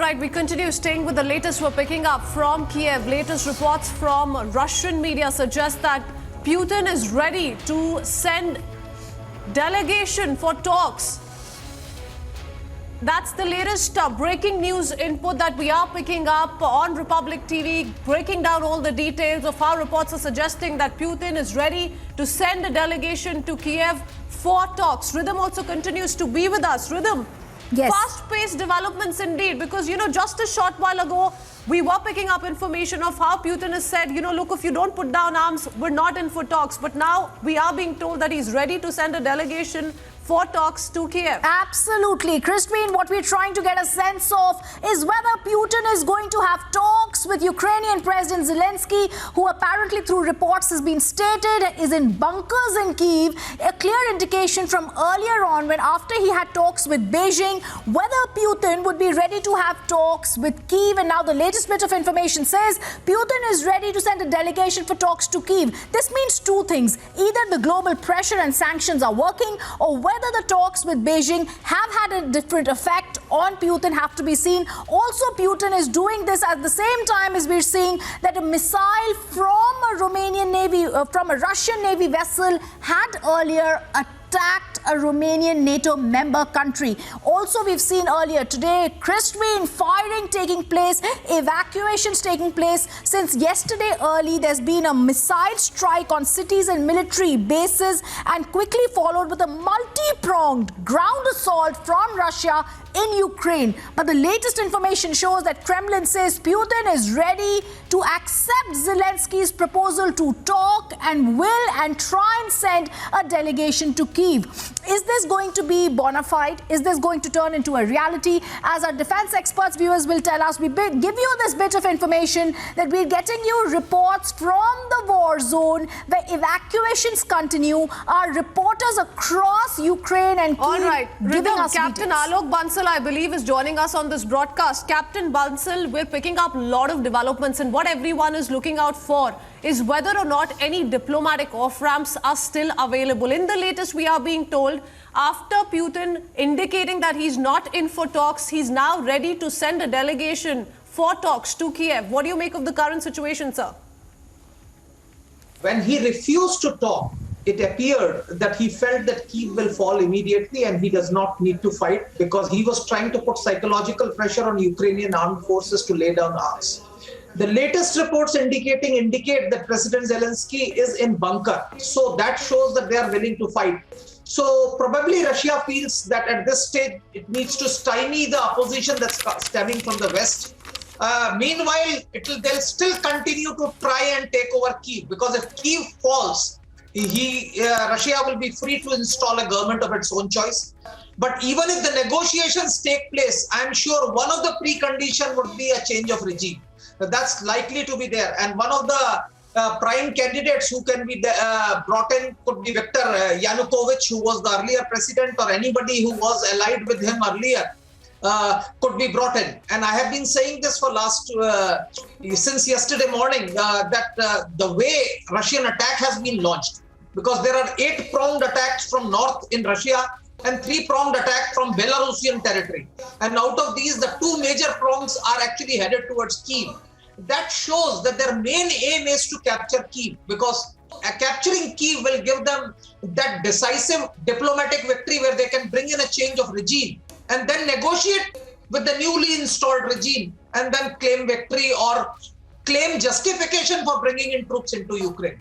right, we continue staying with the latest we're picking up from Kyiv. Latest reports from Russian media suggest that Putin is ready to send delegation for talks. That's the latest breaking news input that we are picking up on Republic TV, breaking down all the details of how reports are suggesting that Putin is ready to send a delegation to Kyiv for talks. Rhythm also continues to be with us. Rhythm, yes. Fast-paced developments indeed, because, just a short while ago, we were picking up information of how Putin has said, look, if you don't put down arms, we're not in for talks. But now we are being told that he's ready to send a delegation for talks to Kyiv. Absolutely. Christine, what we're trying to get a sense of is whether Putin is going to have talks with Ukrainian President Zelensky, who apparently through reports has been stated is in bunkers in Kyiv. A clear indication from earlier on when after he had talks with Beijing, whether Putin would be ready to have talks with Kyiv. And now the latest bit of information says Putin is ready to send a delegation for talks to Kyiv. This means two things. Either the global pressure and sanctions are working, or whether the talks with Beijing have had a different effect on Putin have to be seen. Also, Putin is doing this at the same time as we're seeing that a missile from a Romanian Navy, from a Russian Navy vessel had earlier attacked a Romanian NATO member country. Also, we've seen earlier today, Christine, firing taking place, evacuations taking place. Since yesterday early, there's been a missile strike on cities and military bases and quickly followed with a multi-pronged ground assault from Russia in Ukraine. But the latest information shows that Kremlin says Putin is ready to accept Zelensky's proposal to talk and will and try and send a delegation to Kyiv. Is this going to be bona fide? Is this going to turn into a reality? As our defense experts, viewers will tell us, we give you this bit of information that we're getting you reports from the war zone where evacuations continue. Our reporters across Ukraine and Kyiv all right, giving us Captain details. Alok Bansal, I believe, is joining us on this broadcast. Captain Bansal, we're picking up a lot of developments, and what everyone is looking out for is whether or not any diplomatic off-ramps are still available. In the latest, we are being told, after Putin indicating that he's not in for talks, he's now ready to send a delegation for talks to Kyiv. What do you make of the current situation, sir? When he refused to talk, it appeared that he felt that Kyiv will fall immediately and he does not need to fight, because he was trying to put psychological pressure on Ukrainian armed forces to lay down arms. The latest reports indicate that President Zelensky is in bunker. So that shows that they are willing to fight. So probably Russia feels that at this stage, it needs to stymie the opposition that's stemming from the West. Meanwhile, they'll still continue to try and take over Kyiv, because if Kyiv falls, Russia will be free to install a government of its own choice. But even if the negotiations take place, I'm sure one of the preconditions would be a change of regime. That's likely to be there. And one of the prime candidates who can be brought in could be Viktor Yanukovych, who was the earlier president, or anybody who was allied with him earlier could be brought in. And I have been saying this for since yesterday morning, that the way Russian attack has been launched, because there are 8-pronged attacks from north in Russia and 3-pronged attack from Belarusian territory. And out of these, the 2 major prongs are actually headed towards Kyiv. That shows that their main aim is to capture Kyiv, because capturing Kyiv will give them that decisive diplomatic victory where they can bring in a change of regime and then negotiate with the newly installed regime and then claim victory or claim justification for bringing in troops into Ukraine.